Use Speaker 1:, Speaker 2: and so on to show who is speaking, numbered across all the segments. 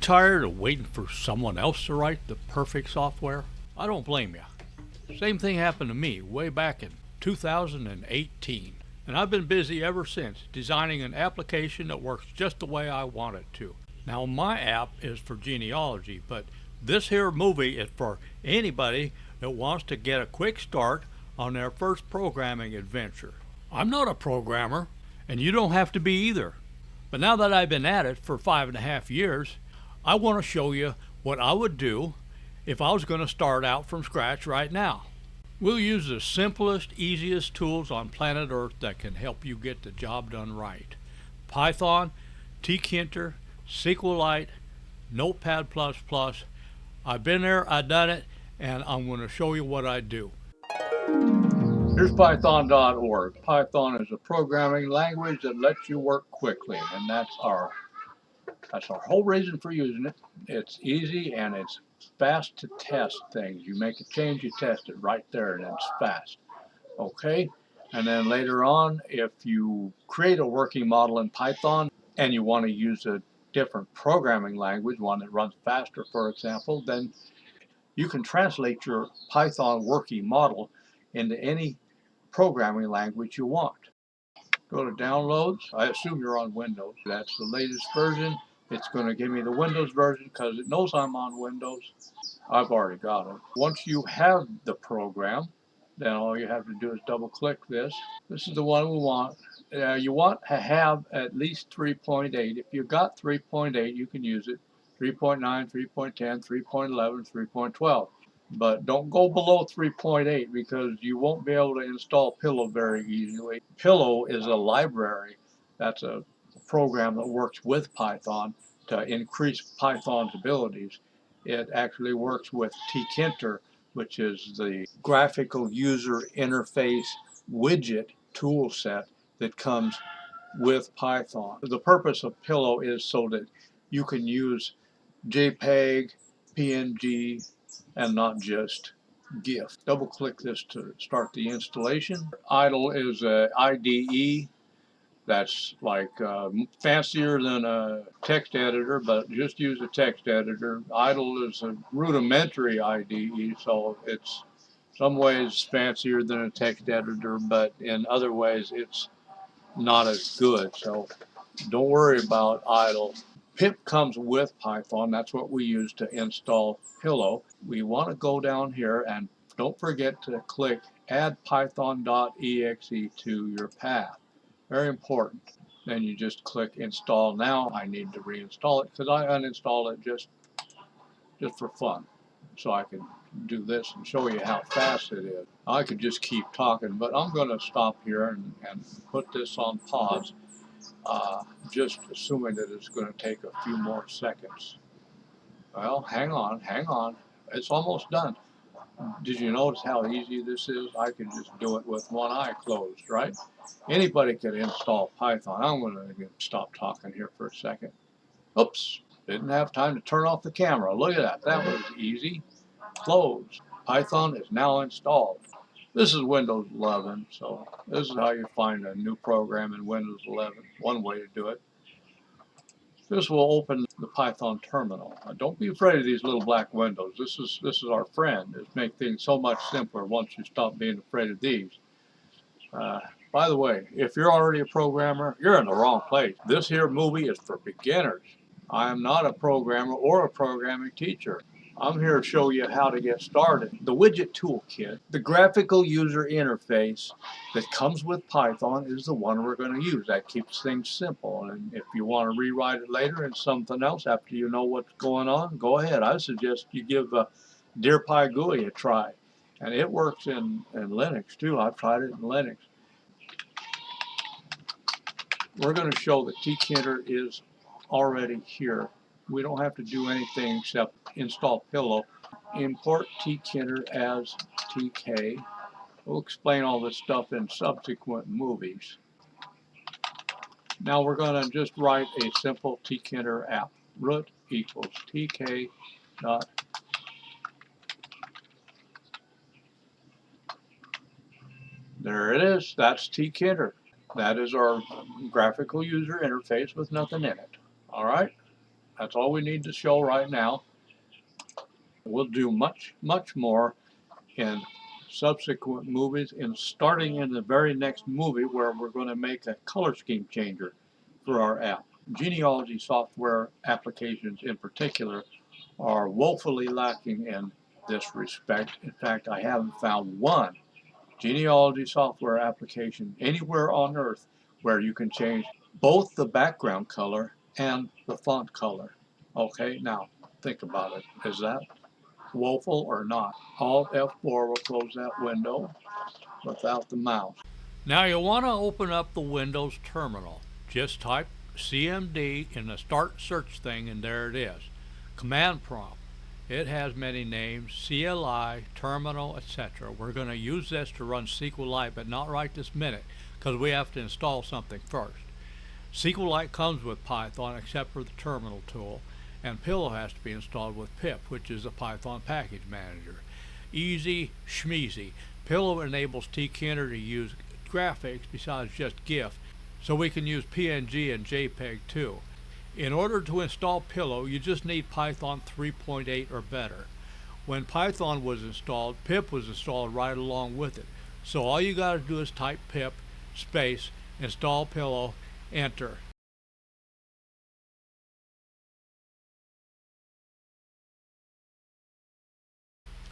Speaker 1: Tired of waiting for someone else to write the perfect software? I don't blame you. Same thing happened to me way back in 2018. And I've been busy ever since designing an application that works just the way I want it to. Now my app is for genealogy, but this here movie is for anybody that wants to get a quick start on their first programming adventure. I'm not a programmer, and you don't have to be either. But now that I've been at it for 5.5 years, I want to show you what I would do if I was going to start out from scratch right now. We'll use the simplest, easiest tools on planet Earth that can help you get the job done right. Python, Tkinter, SQLite, Notepad++. I've been there, I've done it, and I'm going to show you what I do. Here's python.org. Python is a programming language that lets you work quickly, and that's our whole reason for using it. It's easy and it's fast to test things. You make a change, you test it right there, and it's fast. Okay? And then later on, if you create a working model in Python and you want to use a different programming language, one that runs faster, for example, then you can translate your Python working model into any programming language you want. Go to downloads. I assume you're on Windows. That's the latest version. It's going to give me the Windows version because it knows I'm on Windows. I've already got it. Once you have the program, then all you have to do is double click this. This is the one we want. You want to have at least 3.8. If you've got 3.8, you can use it. 3.9, 3.10, 3.11, 3.12. But don't go below 3.8 because you won't be able to install Pillow very easily. Pillow is a library. That's a program that works with Python to increase Python's abilities. It actually works with Tkinter, which is the graphical user interface widget tool set that comes with Python. The purpose of Pillow is so that you can use JPEG, PNG, and not just GIF. Double click this to start the installation. Idle is a IDE that's like fancier than a text editor, but just use a text editor. Idle is a rudimentary IDE, so it's some ways fancier than a text editor, but in other ways it's not as good. So don't worry about Idle. Pip comes with Python. That's what we use to install Pillow. We want to go down here and don't forget to click add python.exe to your path. Very important. Then you just click install now. I need to reinstall it because I uninstalled it just for fun. So I can do this and show you how fast it is. I could just keep talking, but I'm going to stop here and put this on pause. Just assuming that it's going to take a few more seconds. Well, hang on. It's almost done. Did you notice how easy this is? I can just do it with one eye closed, right? Anybody can install Python. I'm going to stop talking here for a second. Oops, didn't have time to turn off the camera. Look at that. That was easy. Close. Python is now installed. This is Windows 11, so this is how you find a new program in Windows 11. One way to do it. This will open the Python terminal. Don't be afraid of these little black windows. This is our friend. It makes things so much simpler once you stop being afraid of these. By the way, if you're already a programmer, you're in the wrong place. This here movie is for beginners. I am not a programmer or a programming teacher. I'm here to show you how to get started. The widget toolkit, the graphical user interface that comes with Python is the one we're going to use. That keeps things simple. And if you want to rewrite it later in something else after you know what's going on, go ahead. I suggest you give DearPy GUI a try. And it works in Linux too. I've tried it in Linux. We're going to show that Tkinter is already here. We don't have to do anything except install Pillow. Import Tkinter as TK. We'll explain all this stuff in subsequent movies. Now we're going to just write a simple Tkinter app. Root equals tk dot. There it is. That's Tkinter. That is our graphical user interface with nothing in it. All right, that's all we need to show right now. We'll do much, much more in subsequent movies, and starting in the very next movie where we're going to make a color scheme changer for our app. Genealogy software applications in particular are woefully lacking in this respect. In fact, I haven't found one genealogy software application anywhere on earth where you can change both the background color and the font color. Okay, now think about it. Is that woeful or not? Alt F4 will close that window without the mouse. Now you want to open up the Windows terminal. Just type CMD in the start search thing and there it is. Command prompt. It has many names, CLI, terminal, etc. We're going to use this to run SQLite, but not right this minute because we have to install something first. SQLite comes with Python except for the terminal tool, and Pillow has to be installed with pip, which is a Python package manager. Easy schmeezy. Pillow enables Tkinter to use graphics besides just GIF, so we can use PNG and JPEG too. In order to install Pillow, you just need Python 3.8 or better. When Python was installed, pip was installed right along with it. So all you got to do is type pip space install Pillow, enter.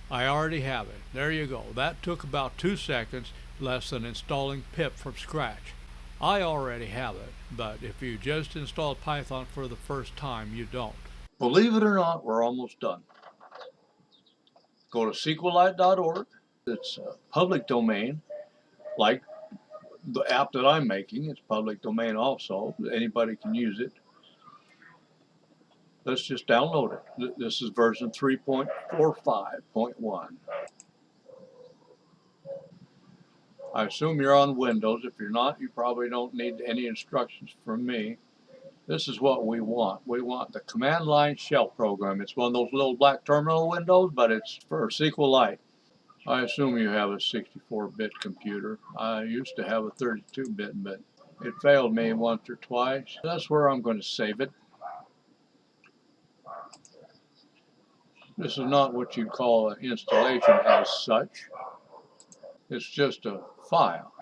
Speaker 1: I already have it. There you go. That took about 2 seconds less than installing pip from scratch. I already have it, but if you just installed Python for the first time, you don't. Believe it or not, we're almost done. Go to SQLite.org. It's a public domain, like the app that I'm making. It's public domain also. Anybody can use it. Let's just download it. This is version 3.45.1. I assume you're on Windows. If you're not, you probably don't need any instructions from me. This is what we want. We want the command line shell program. It's one of those little black terminal windows, but it's for SQLite. I assume you have a 64-bit computer. I used to have a 32-bit, but it failed me once or twice. That's where I'm going to save it. This is not what you'd call an installation as such. It's just a file.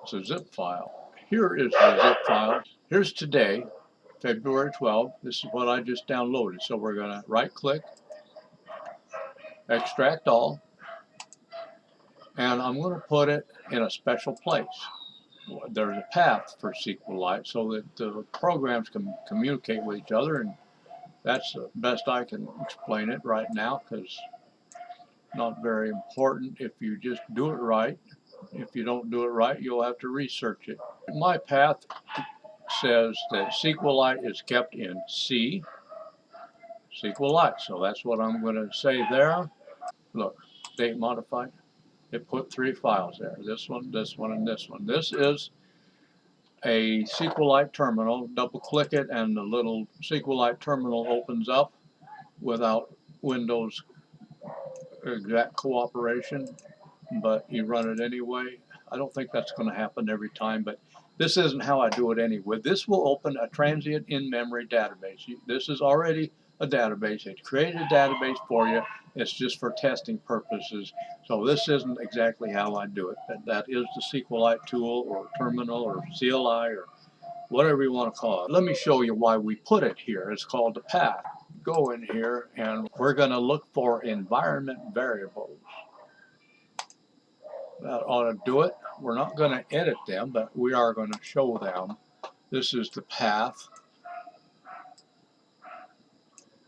Speaker 1: It's a zip file. Here is the zip file. Here's today, February 12th. This is what I just downloaded. So we're going to right-click, extract all, and I'm going to put it in a special place. There's a path for SQLite so that the programs can communicate with each other, and that's the best I can explain it right now because not very important if you just do it right. If you don't do it right, you'll have to research it. My path says that SQLite is kept in C, SQLite. So that's what I'm going to say there. Look, date modified. It put 3 files there. This one, and this one. This is a SQLite terminal. Double click it and the little SQLite terminal opens up without Windows exact cooperation, but you run it anyway. I don't think that's going to happen every time, but this isn't how I do it anyway. This will open a transient in-memory database. This is already a database. It created a database for you. It's just for testing purposes. So this isn't exactly how I do it. That is the SQLite tool or terminal or CLI or whatever you want to call it. Let me show you why we put it here. It's called the path. Go in here and we're going to look for environment variables. That ought to do it. We're not going to edit them, but we are going to show them. This is the path.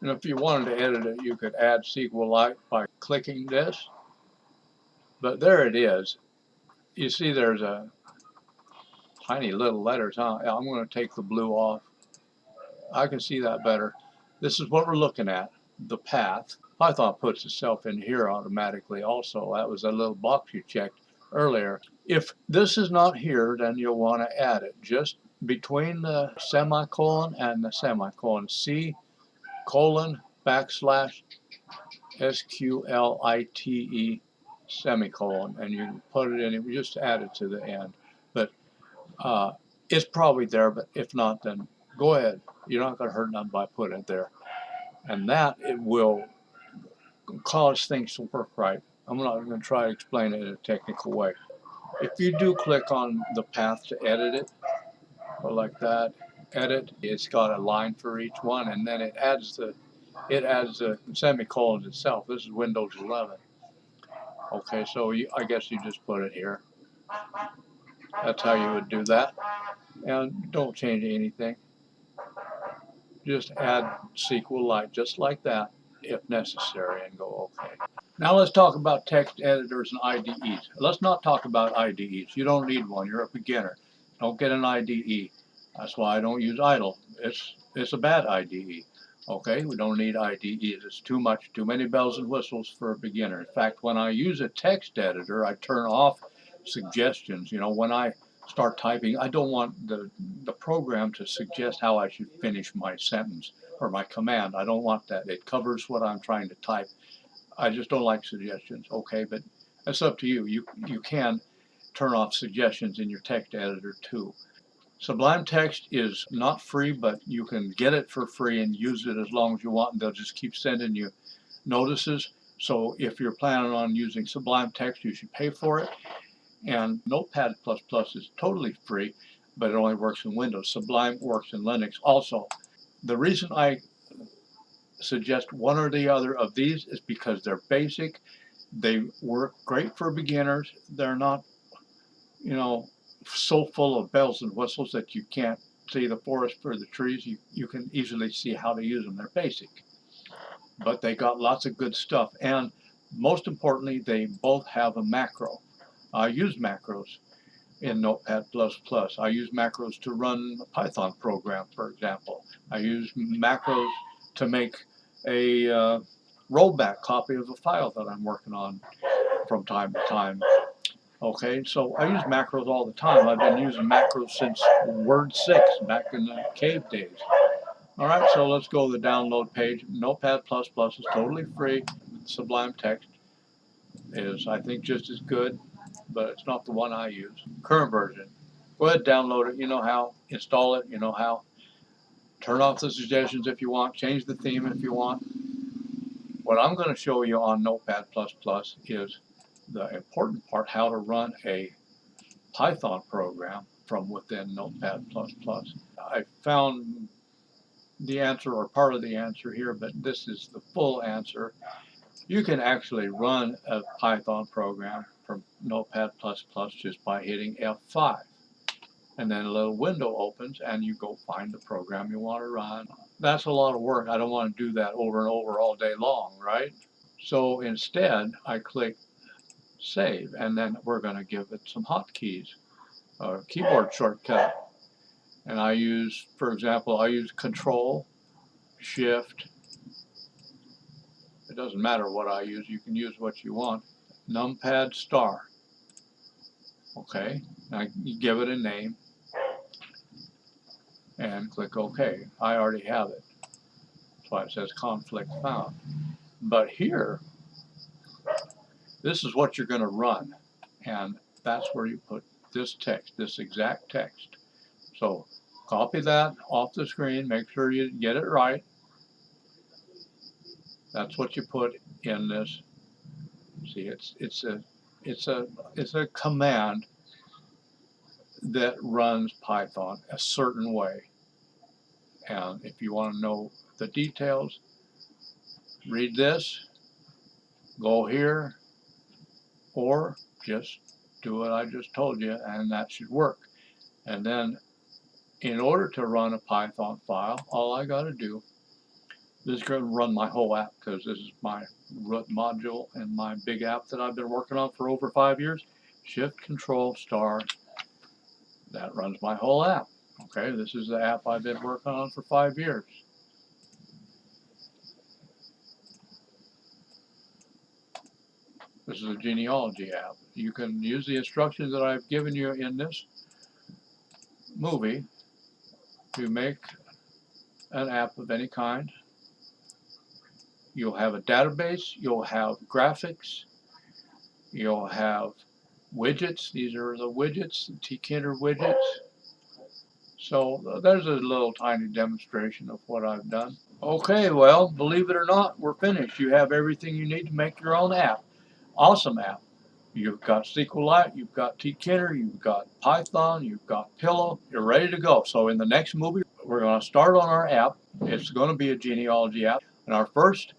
Speaker 1: And if you wanted to edit it, you could add SQLite by clicking this. But there it is. You see there's a tiny little letters. Huh? I'm going to take the blue off. I can see that better. This is what we're looking at, the path. Python puts itself in here automatically also. That was a little box you checked earlier. If this is not here, then you'll want to add it. Just between the semicolon and the semicolon. C colon backslash SQLite semicolon, and you put it in, just add it to the end. But It's probably there, but if not, then go ahead. You're not going to hurt nothing by putting it there. And that it will cause things to work right. I'm not going to try to explain it in a technical way. If you do click on the path to edit it, or like that, edit, it's got a line for each one, and then it adds the semicolons itself. This is Windows 11. Okay, so I guess you just put it here. That's how you would do that. And don't change anything. Just add SQLite just like that if necessary and go OK. Now let's talk about text editors and IDEs. Let's not talk about IDEs. You don't need one. You're a beginner. Don't get an IDE. That's why I don't use idle. It's a bad IDE. Okay, we don't need IDEs. It's too many bells and whistles for a beginner. In fact, when I use a text editor, I turn off suggestions. You know, when I start typing, I don't want the program to suggest how I should finish my sentence or my command. I don't want that. It covers what I'm trying to type. I just don't like suggestions. Okay, but that's up to you. You can turn off suggestions in your text editor too. Sublime Text is not free, but you can get it for free and use it as long as you want, and they'll just keep sending you notices. So if you're planning on using Sublime Text, you should pay for it. And Notepad++ is totally free, but it only works in Windows. Sublime works in Linux also. The reason I suggest one or the other of these is because they're basic. They work great for beginners. They're not, you know, so full of bells and whistles that you can't see the forest for the trees. You can easily see how to +use them. They're basic, but they got lots of good stuff. And most importantly, they both have a macro. I use macros in Notepad++. I use macros to run a Python program, for example. I use macros to make a rollback copy of a file that I'm working on from time to time. Okay, so I use macros all the time. I've been using macros since Word 6, back in the cave days. All right, so let's go to the download page. Notepad++ is totally free. Sublime Text is, I think, just as good, but it's not the one I use. Current version. Go ahead, download it. You know how. Install it. You know how. Turn off the suggestions if you want. Change the theme if you want. What I'm going to show you on Notepad++ is the important part, how to run a Python program from within Notepad++. I found the answer, or part of the answer here, but this is the full answer. You can actually run a Python program from Notepad++ just by hitting F5. And then a little window opens and you go find the program you want to run. That's a lot of work. I don't want to do that over and over all day long, right? So instead, I click Save, and then we're going to give it some hotkeys, a keyboard shortcut. And I use, for example, I use Control, Shift. It doesn't matter what I use. You can use what you want. Numpad star. Okay, now you give it a name and click OK. I already have it. That's why it says conflict found. But here, this is what you're going to run, and that's where you put this text, this exact text. So copy that off the screen, make sure you get it right. That's what you put in this. See, it's a command that runs Python a certain way. And if you want to know the details, read this, go here, or just do what I just told you, and that should work. And then in order to run a Python file, all I got to do is go and run my whole app, because this is my root module and my big app that I've been working on for over 5 years. Shift Control Star, that runs my whole app. Okay, this is the app I've been working on for 5 years. This is a genealogy app. You can use the instructions that I've given you in this movie to make an app of any kind. You'll have a database, you'll have graphics, you'll have widgets. These are the widgets, the Tkinter widgets. So there's a little tiny demonstration of what I've done. Okay, well, believe it or not, we're finished. You have everything you need to make your own app. Awesome app. You've got SQLite, you've got Tkinter, you've got Python, you've got Pillow. You're ready to go. So in the next movie, we're going to start on our app. It's going to be a genealogy app. And our first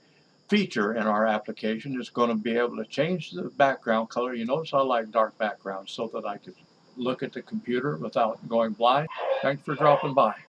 Speaker 1: feature in our application is going to be able to change the background color. You notice I like dark backgrounds so that I could look at the computer without going blind. Thanks for dropping by.